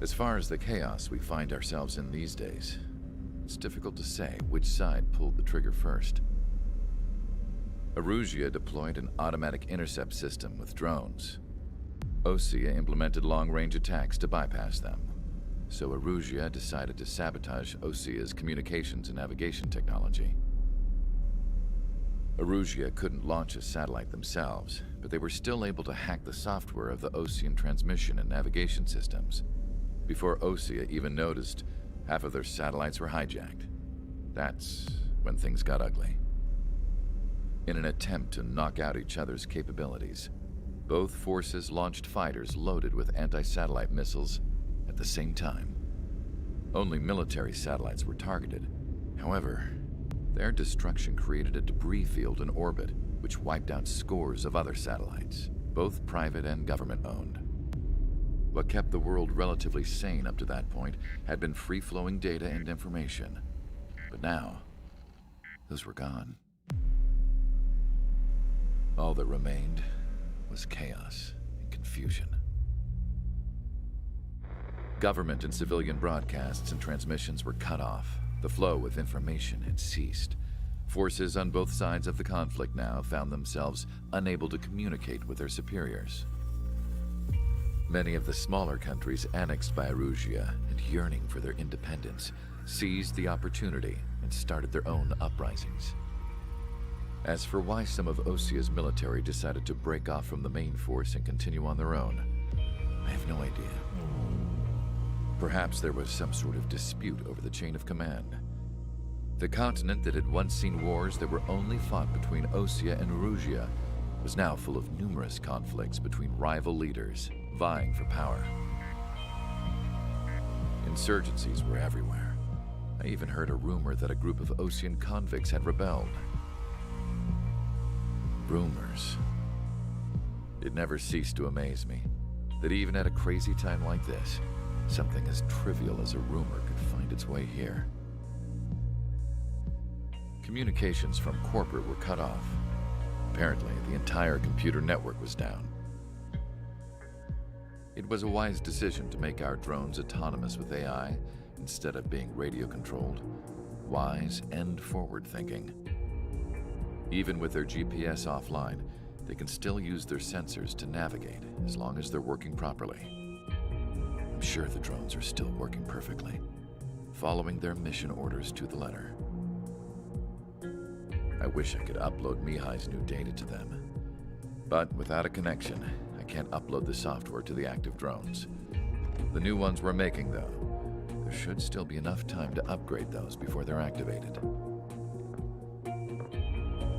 As far as the chaos we find ourselves in these days, it's difficult to say which side pulled the trigger first. Erusia deployed an automatic intercept system with drones. Osea implemented long-range attacks to bypass them. So Erusia decided to sabotage Osea's communications and navigation technology. Erusia couldn't launch a satellite themselves, but they were still able to hack the software of the Osean transmission and navigation systems. Before Osea even noticed, half of their satellites were hijacked. That's when things got ugly. In an attempt to knock out each other's capabilities, both forces launched fighters loaded with anti-satellite missiles at the same time. Only military satellites were targeted. However, their destruction created a debris field in orbit, which wiped out scores of other satellites, both private and government-owned. What kept the world relatively sane up to that point had been free-flowing data and information. But now, those were gone. All that remained was chaos and confusion. Government and civilian broadcasts and transmissions were cut off. The flow of information had ceased. Forces on both sides of the conflict now found themselves unable to communicate with their superiors. Many of the smaller countries annexed by Erusia and yearning for their independence seized the opportunity and started their own uprisings. As for why some of Osea's military decided to break off from the main force and continue on their own, I have no idea. Perhaps there was some sort of dispute over the chain of command. The continent that had once seen wars that were only fought between Osea and Erusia was now full of numerous conflicts between rival leaders vying for power. Insurgencies were everywhere. I even heard a rumor that a group of Osean convicts had rebelled. Rumors. It never ceased to amaze me that even at a crazy time like this, something as trivial as a rumor could find its way here. Communications from corporate were cut off. Apparently, the entire computer network was down. It was a wise decision to make our drones autonomous with AI instead of being radio-controlled. Wise and forward-thinking. Even with their GPS offline, they can still use their sensors to navigate as long as they're working properly. I'm sure the drones are still working perfectly, following their mission orders to the letter. I wish I could upload Mihai's new data to them. But without a connection, I can't upload the software to the active drones. The new ones we're making, though, there should still be enough time to upgrade those before they're activated.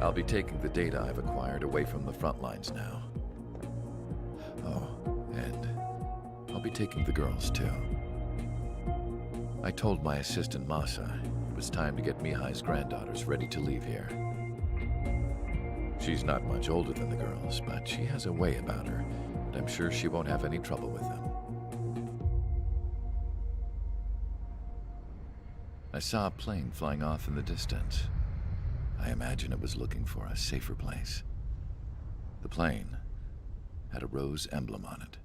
I'll be taking the data I've acquired away from the front lines now. Oh, and I'll be taking the girls, too. I told my assistant Masa it was time to get Mihai's granddaughters ready to leave here. She's not much older than the girls, but she has a way about her, and I'm sure she won't have any trouble with them. I saw a plane flying off in the distance. I imagine it was looking for a safer place. The plane had a rose emblem on it.